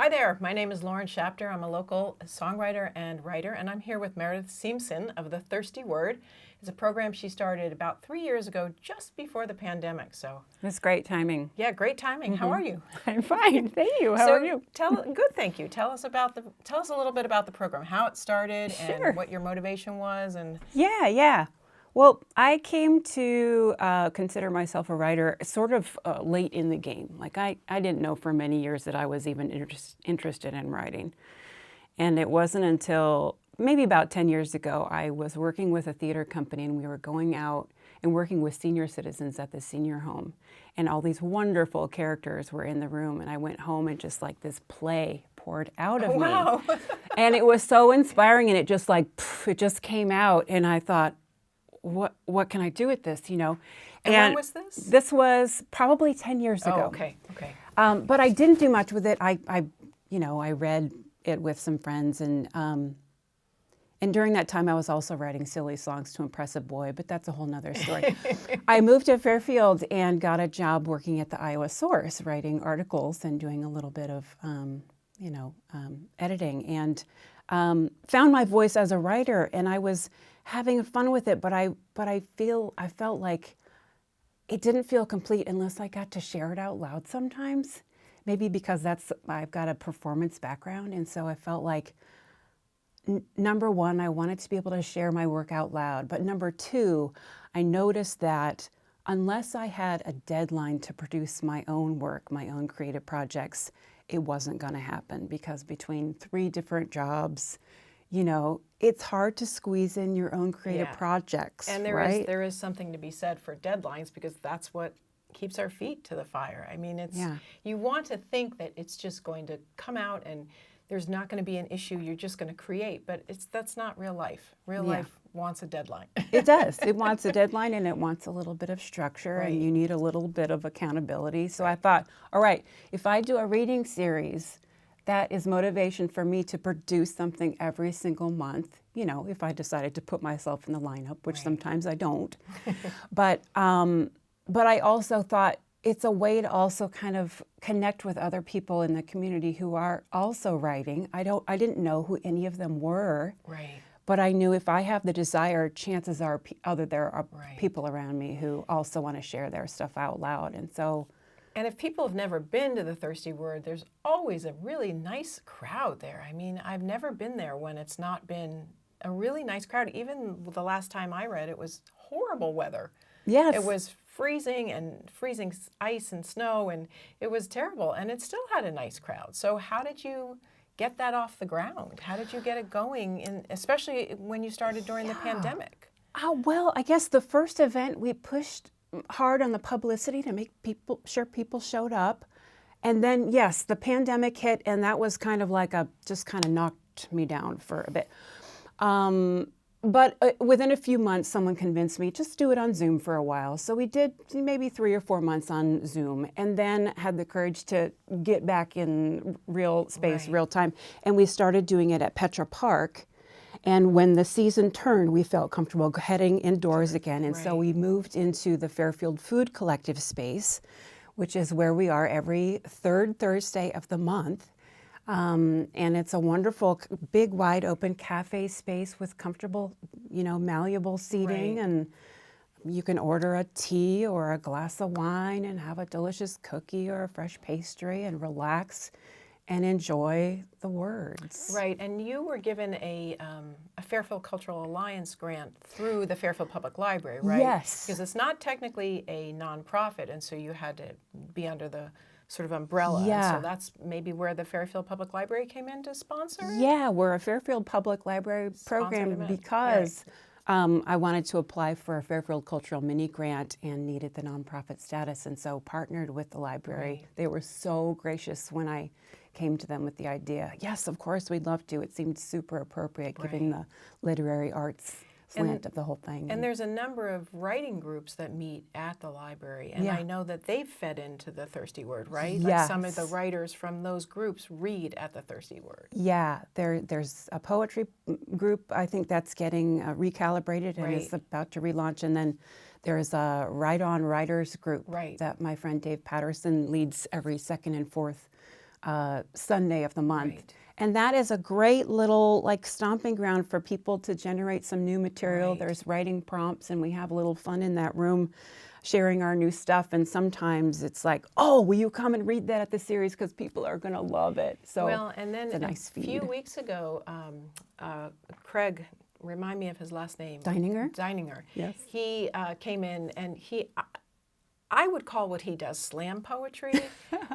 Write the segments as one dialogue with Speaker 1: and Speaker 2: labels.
Speaker 1: Hi there, my name is Lauryn Shapter. I'm a local songwriter and writer, and I'm here with Meredith Siemsen of The Thirsty Word. It's a program she started about 3 years ago, just before the pandemic. So
Speaker 2: That's great timing.
Speaker 1: yeah, great timing. How are you?
Speaker 2: I'm fine, thank you. How are you?
Speaker 1: Good, thank you. Tell us a little bit about the program, how it started,
Speaker 2: Sure.
Speaker 1: and what your motivation was, and
Speaker 2: Yeah. Well, I came to consider myself a writer sort of late in the game. Like I didn't know for many years that I was even interested in writing. And it wasn't until maybe about 10 years ago, I was working with a theater company and we were going out and working with senior citizens at the senior home. And all these wonderful characters were in the room. And I went home and just like this play poured out of me.
Speaker 1: wow.
Speaker 2: And it was so inspiring and it just like, it just came out. And I thought, what can I do with this,
Speaker 1: And when was this?
Speaker 2: This was probably 10 years ago.
Speaker 1: Oh, okay.
Speaker 2: But I didn't do much with it. I read it with some friends, and during that time I was also writing silly songs to impress a boy, but that's a whole nother story. I moved to Fairfield and got a job working at the Iowa Source, writing articles and doing a little bit of, editing, and found my voice as a writer, and I was having fun with it, but I felt like it didn't feel complete unless I got to share it out loud sometimes. Maybe because I've got a performance background, and so I felt like number one, I wanted to be able to share my work out loud, but number two, I noticed that unless I had a deadline to produce my own work, my own creative projects, it wasn't going to happen, because between 3 different jobs, it's hard to squeeze in your own creative projects,
Speaker 1: and
Speaker 2: right?
Speaker 1: there is something to be said for deadlines, because that's what keeps our feet to the fire. I mean, you want to think that it's just going to come out and there's not going to be an issue, you're just going to create, but that's not real life. Real life wants a deadline.
Speaker 2: It does. It wants a deadline, and it wants a little bit of structure, and you need a little bit of accountability. So I thought, all right, if I do a reading series, that is motivation for me to produce something every single month, if I decided to put myself in the lineup, which sometimes I don't. But I also thought it's a way to also kind of connect with other people in the community who are also writing. I didn't know who any of them were.
Speaker 1: Right.
Speaker 2: But I knew if I have the desire, chances are there are people around me who also want to share their stuff out loud.
Speaker 1: And if people have never been to the Thirsty Word, there's always a really nice crowd there. I mean, I've never been there when it's not been a really nice crowd. Even the last time I read, it was horrible weather.
Speaker 2: Yes.
Speaker 1: It was freezing ice and snow, and it was terrible. And it still had a nice crowd. So how did you get that off the ground? How did you get it going, especially when you started during the pandemic?
Speaker 2: Well, I guess the first event we pushed hard on the publicity to make sure people showed up. And then, yes, the pandemic hit, and that was kind of like just kind of knocked me down for a bit. But within a few months, someone convinced me, just do it on Zoom for a while. So we did maybe 3 or 4 months on Zoom, and then had the courage to get back in real space, real time. And we started doing it at Petra Park. And when the season turned, we felt comfortable heading indoors again. And so we moved into the Fairfield Food Collective space, which is where we are every 3rd Thursday of the month. And it's a wonderful, big, wide open cafe space with comfortable, malleable seating. And you can order a tea or a glass of wine and have a delicious cookie or a fresh pastry and relax and enjoy the words.
Speaker 1: Right, and you were given a Fairfield Cultural Alliance grant through the Fairfield Public Library, right?
Speaker 2: Yes.
Speaker 1: Because it's not technically a nonprofit, and so you had to be under the sort of umbrella.
Speaker 2: Yeah.
Speaker 1: And so that's maybe where the Fairfield Public Library came in to sponsor it?
Speaker 2: Yeah, we're a Fairfield Public Library program because I wanted to apply for a Fairfield Cultural Mini Grant and needed the nonprofit status, and so partnered with the library. They were so gracious when I came to them with the idea. Yes, of course, we'd love to. It seemed super appropriate, given the literary arts slant of the whole thing.
Speaker 1: And there's a number of writing groups that meet at the library, and I know that they've fed into the Thirsty Word, right? Like some of the writers from those groups read at the Thirsty Word.
Speaker 2: Yeah, there's a poetry group, I think that's getting recalibrated and is about to relaunch, and then there's a Write On Writers group that my friend Dave Patterson leads every second and fourth Sunday of the month.
Speaker 1: Right.
Speaker 2: And that is a great little like stomping ground for people to generate some new material.
Speaker 1: Right.
Speaker 2: There's writing prompts, and we have a little fun in that room sharing our new stuff. And sometimes it's like, oh, will you come and read that at the series, because people are going to love it. So
Speaker 1: well, and then
Speaker 2: it's a nice feed.
Speaker 1: few weeks ago, Craig, remind me of his last name.
Speaker 2: Dininger. Yes.
Speaker 1: He came in, and I would call what he does slam poetry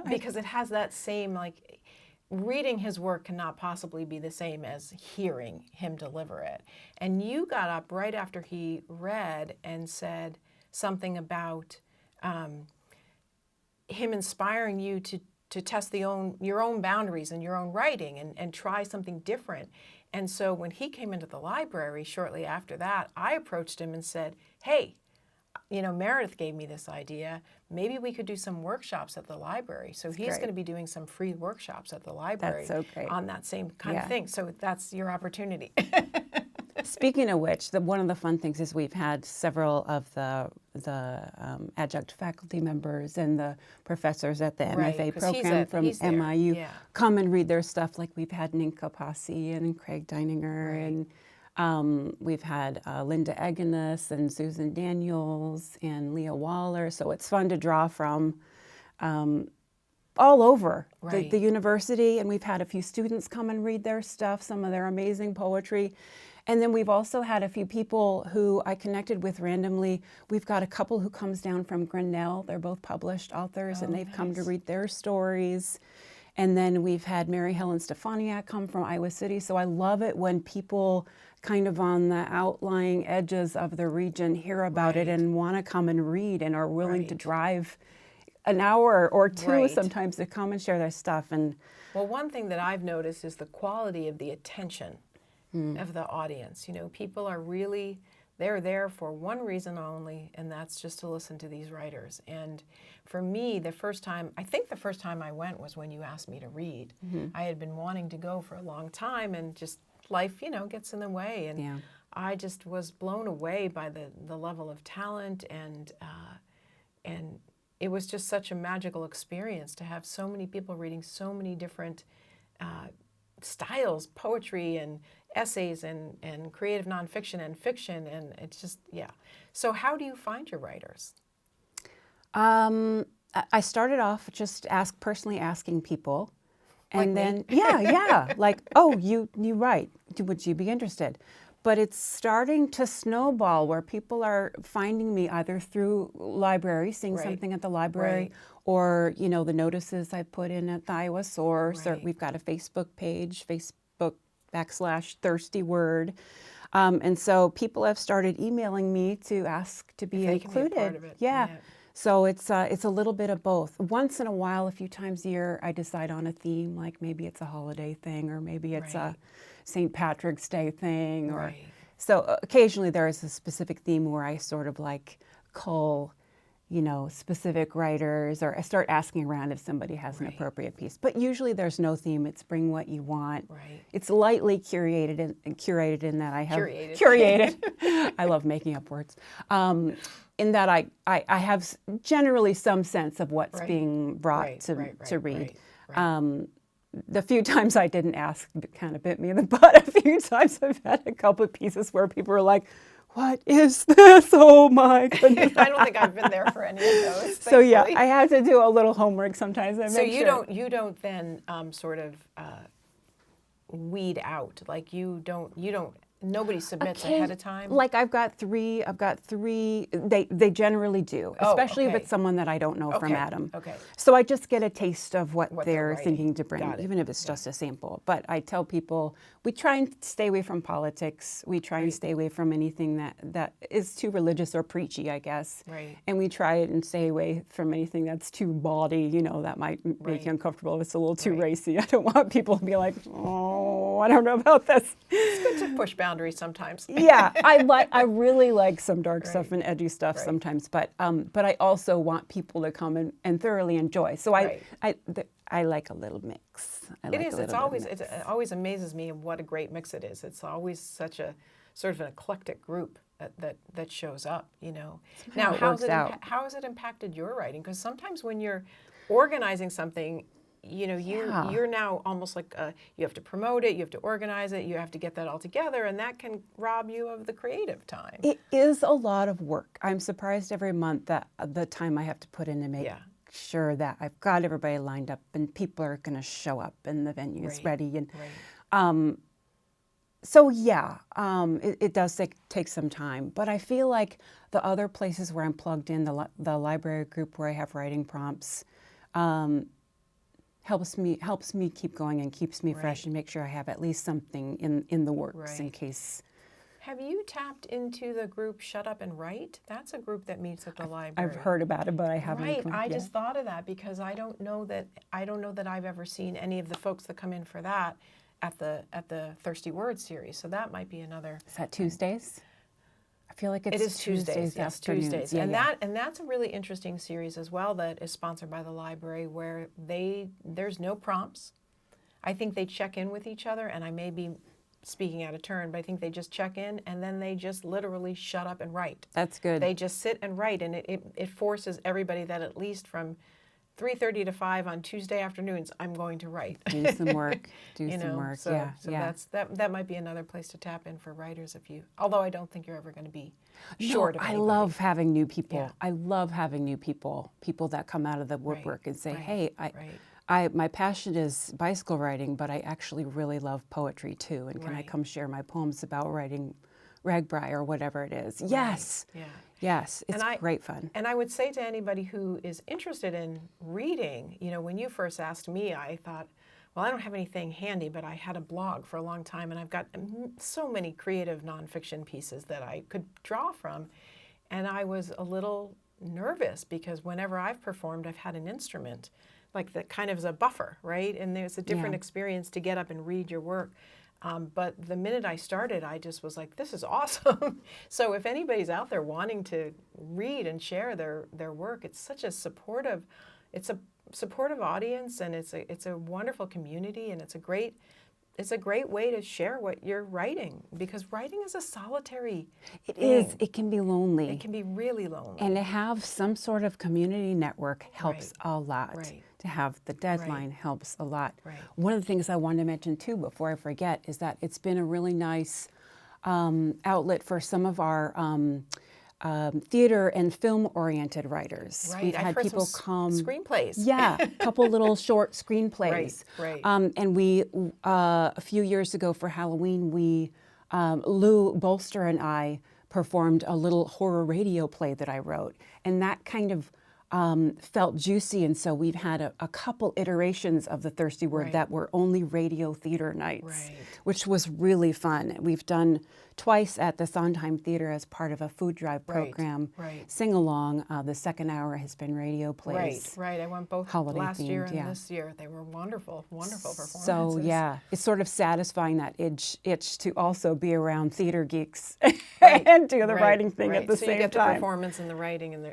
Speaker 1: because it has that same, like, reading his work cannot possibly be the same as hearing him deliver it. And you got up right after he read and said something about him inspiring you to test your own boundaries and your own writing and try something different. And so when he came into the library shortly after that, I approached him and said, hey, Meredith gave me this idea. Maybe we could do some workshops at the library. So he's going to be doing some free workshops at the library on that same kind of thing. So that's your opportunity.
Speaker 2: Speaking of which, one of the fun things is we've had several of the adjunct faculty members and the professors at the MFA program from MIU come and read their stuff. Like we've had Ninka Passi and Craig Dininger, and we've had Linda Eganis and Susan Daniels and Leah Waller. So it's fun to draw from all over the university. And we've had a few students come and read their stuff, some of their amazing poetry. And then we've also had a few people who I connected with randomly. We've got a couple who comes down from Grinnell. They're both published authors, and they've come to read their stories. And then we've had Mary Helen Stefaniak come from Iowa City. So I love it when people kind of on the outlying edges of the region hear about it and want to come and read and are willing to drive an hour or two sometimes to come and share their stuff. And
Speaker 1: well, one thing that I've noticed is the quality of the attention of the audience. People are really, they're there for one reason only, and that's just to listen to these writers. And for me, the first time I went was when you asked me to read. I had been wanting to go for a long time, and just life, gets in the way. And I just was blown away by the level of talent, and it was just such a magical experience to have so many people reading so many different styles, poetry and essays and creative nonfiction and fiction, and it's just, So how do you find your writers?
Speaker 2: I started off just personally asking people, and
Speaker 1: like
Speaker 2: then like, oh, you write, would you be interested? But it's starting to snowball where people are finding me either through library, seeing something at the library, or the notices I put in at the Iowa Source, or we've got a Facebook page, Facebook.com/Thirsty Word. And so people have started emailing me to ask to be included.
Speaker 1: Be a part of it.
Speaker 2: So it's a little bit of both. Once in a while, a few times a year, I decide on a theme, like maybe it's a holiday thing, or maybe it's a St. Patrick's Day thing, or so occasionally there is a specific theme where I sort of like cull, specific writers, or I start asking around if somebody has an appropriate piece. But usually there's no theme. It's bring what you want. It's lightly curated in that I have curated. I love making up words. In that I have generally some sense of what's being brought to read. The few times I didn't ask kind of bit me in the butt. A few times I've had a couple of pieces where people are like, what is this? Oh my goodness.
Speaker 1: I don't think I've been there for any of those.
Speaker 2: So I have to do a little homework sometimes.
Speaker 1: So you don't then sort of weed out, like you don't nobody submits ahead of time?
Speaker 2: Like I've got three, they generally do, especially if it's someone that I don't know from Adam. So I just get a taste of what they're thinking to bring, even if it's just a sample. But I tell people, we try and stay away from politics. We try and stay away from anything that is too religious or preachy, I guess. And we try and stay away from anything that's too bawdy, that might make you uncomfortable if it's a little too racy. I don't want people to be like, oh, I don't know about this.
Speaker 1: It's good to push boundaries sometimes.
Speaker 2: I really like some dark stuff and edgy stuff sometimes, but I also want people to come and thoroughly enjoy. So I like a little mix.
Speaker 1: It always amazes me what a great mix it is. It's always such a sort of an eclectic group that shows up. Now, how has it impacted your writing? Because sometimes when you're organizing something, you're now almost like you have to promote it, you have to organize it, you have to get that all together, and that can rob you of the creative time.
Speaker 2: It is a lot of work. I'm surprised every month that the time I have to put in to make sure that I've got everybody lined up and people are going to show up and the venue is ready. And so it does take some time. But I feel like the other places where I'm plugged in, the library group where I have writing prompts, helps me keep going and keeps me fresh and make sure I have at least something in the works in case.
Speaker 1: Have you tapped into the group Shut Up and Write? That's a group that meets at the library.
Speaker 2: I've heard about it, but I haven't.
Speaker 1: Right, I just thought of that because I don't know that I've ever seen any of the folks that come in for that at the Thirsty Words series. So that might be another.
Speaker 2: Is that Tuesdays? I feel like it is Tuesdays. Yes,
Speaker 1: Tuesdays. And that's a really interesting series as well that is sponsored by the library where there's no prompts. I think they check in with each other, and I may be speaking out of turn, but I think they just check in and then they just literally shut up and write.
Speaker 2: That's good.
Speaker 1: They just sit and write, and it forces everybody that at least from 3:30 to 5 on Tuesday afternoons, I'm going to write.
Speaker 2: Do some work. Some work.
Speaker 1: So that might be another place to tap in for writers although I don't think you're ever going to be short of anybody.
Speaker 2: I love having new people. Yeah. I love having new people that come out of the woodwork and say, hey, my passion is bicycle riding, but I actually really love poetry too. And can I come share my poems about writing ragbri or whatever it is? Yes. Yeah. Yes, it's great fun.
Speaker 1: And I would say to anybody who is interested in reading, when you first asked me, I thought, well, I don't have anything handy, but I had a blog for a long time, and I've got so many creative nonfiction pieces that I could draw from. And I was a little nervous because whenever I've performed, I've had an instrument, like that kind of as a buffer, right? And there's a different experience to get up and read your work. But the minute I started, I just was like, this is awesome. So if anybody's out there wanting to read and share their work, it's such a supportive audience, and it's a wonderful community, and it's a great way to share what you're writing, because writing is a solitary thing.
Speaker 2: It is. It can be lonely.
Speaker 1: It can be really lonely.
Speaker 2: And to have some sort of community network helps a lot.
Speaker 1: Right.
Speaker 2: To have the deadline helps a lot.
Speaker 1: Right.
Speaker 2: One of the things I wanted to mention too before I forget is that it's been a really nice outlet for some of our theater and film-oriented writers.
Speaker 1: Right.
Speaker 2: We've had people come.
Speaker 1: Screenplays.
Speaker 2: Yeah, a couple little short screenplays.
Speaker 1: Right.
Speaker 2: And we, a few years ago for Halloween, Lou Bolster and I performed a little horror radio play that I wrote, and that kind of felt juicy, and so we've had a couple iterations of the Thirsty Word that were only radio theater nights, which was really fun. We've done twice at the Sondheim Theater as part of a food drive program. Sing along. The second hour has been radio plays.
Speaker 1: Right. I went both last year and this year. They were wonderful performances.
Speaker 2: So it's sort of satisfying that itch to also be around theater geeks and do the writing thing at the same time. So you get the performance and the writing, and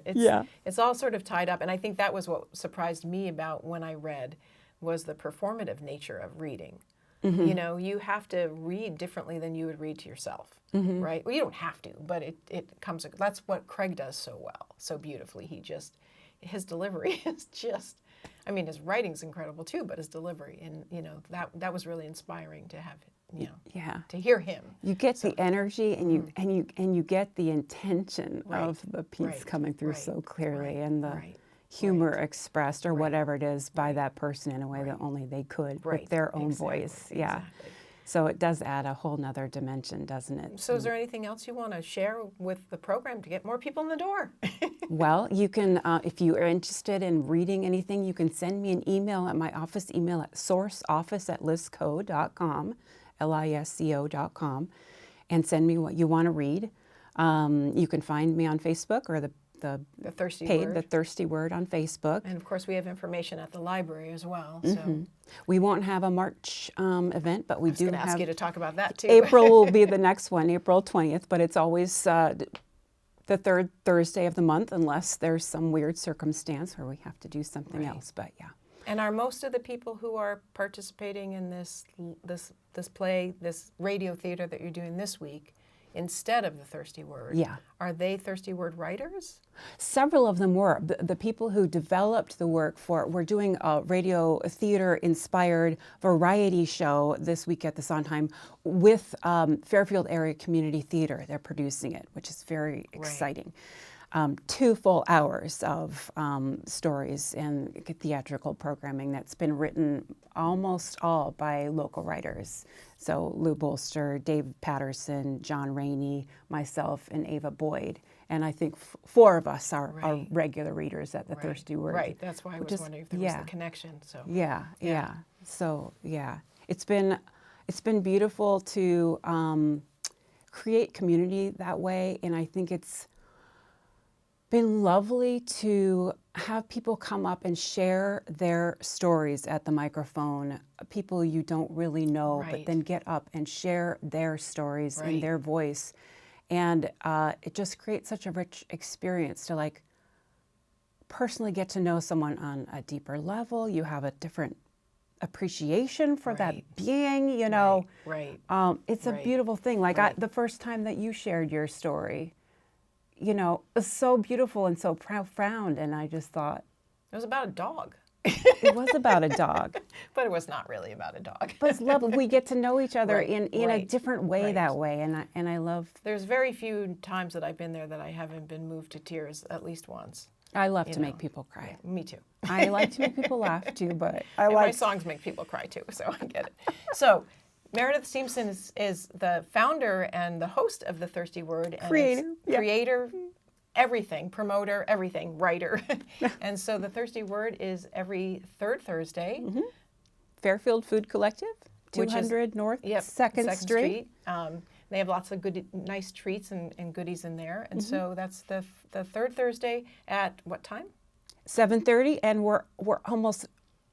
Speaker 2: it's all sort of tied up. And I think that was what surprised me about when I read, was the performative nature of reading. Mm-hmm. You have to read differently than you would read to yourself, right? Well, you don't have to, but it comes. That's what Craig does so well, so beautifully. His delivery is just, his writing's incredible too, but his delivery, and that was really inspiring to have, to hear him. You get the energy, and you get the intention of the piece coming through so clearly, and the humor expressed or whatever it is by that person in a way that only they could with their own voice. Yeah. Exactly. So it does add a whole nother dimension, doesn't it?
Speaker 1: So is there anything else you want to share with the program to get more people in the door?
Speaker 2: Well, you can, if you are interested in reading anything, you can send me an email at my office email at sourceoffice@lisco.com, LISCO.com, and send me what you want to read. You can find me on Facebook or the
Speaker 1: Thirsty
Speaker 2: page,
Speaker 1: Word.
Speaker 2: The Thirsty Word on Facebook.
Speaker 1: And of course, we have information at the library as well. So
Speaker 2: we won't have a March event, but we do have.
Speaker 1: Ask you to talk about that too.
Speaker 2: April will be the next one, April 20th, but it's always the third Thursday of the month, unless there's some weird circumstance where we have to do something else. But yeah.
Speaker 1: And are most of the people who are participating in this play, this radio theater that you're doing this week, instead of the Thirsty Word.
Speaker 2: Yeah.
Speaker 1: Are they Thirsty Word writers?
Speaker 2: Several of them were. The people who developed the work for it were doing a radio theater inspired variety show this week at the Sondheim with Fairfield Area Community Theater. They're producing it, which is very exciting. 2 full hours of stories and theatrical programming that's been written almost all by local writers. So Lou Bolster, Dave Patterson, John Rainey, myself, and Ava Boyd. And I think 4 of us are regular readers at the Thirsty Word.
Speaker 1: Right, that's why I was wondering if there was the connection. So
Speaker 2: Yeah. So it's been beautiful to create community that way, and I think it's been lovely to have people come up and share their stories at the microphone, people you don't really know, but then get up and share their stories in their voice. And it just creates such a rich experience to like personally get to know someone on a deeper level. You have a different appreciation for that being, you know. It's a beautiful thing. Like the first time that you shared your story, you know, it was so beautiful and so profound, and I just thought...
Speaker 1: It was about a dog.
Speaker 2: It was about a dog.
Speaker 1: But it was not really about a dog.
Speaker 2: But it's lovely. We get to know each other in a different way that way, and I love...
Speaker 1: There's very few times that I've been there that I haven't been moved to tears at least once.
Speaker 2: I love to make people cry.
Speaker 1: Yeah, me too.
Speaker 2: I like to make people laugh too, but
Speaker 1: my songs make people cry too, so I get it. So... Meredith Siemsen is the founder and the host of The Thirsty Word. And creator, everything, promoter, everything, writer. And so The Thirsty Word is every 3rd Thursday.
Speaker 2: Fairfield Food Collective, 200 North 2nd Street.
Speaker 1: They have lots of nice treats and goodies in there. And so that's the 3rd Thursday at what time?
Speaker 2: 7:30, and we're almost...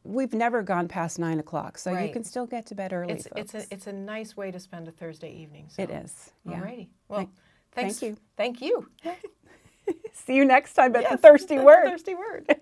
Speaker 2: We've never gone past 9 o'clock, so you can still get to bed early.
Speaker 1: It's a nice way to spend a Thursday evening. So.
Speaker 2: It is. Yeah.
Speaker 1: Alrighty. Well, thanks.
Speaker 2: Thank you.
Speaker 1: Thank you.
Speaker 2: See you next time at The Thirsty Word.
Speaker 1: The Thirsty Word.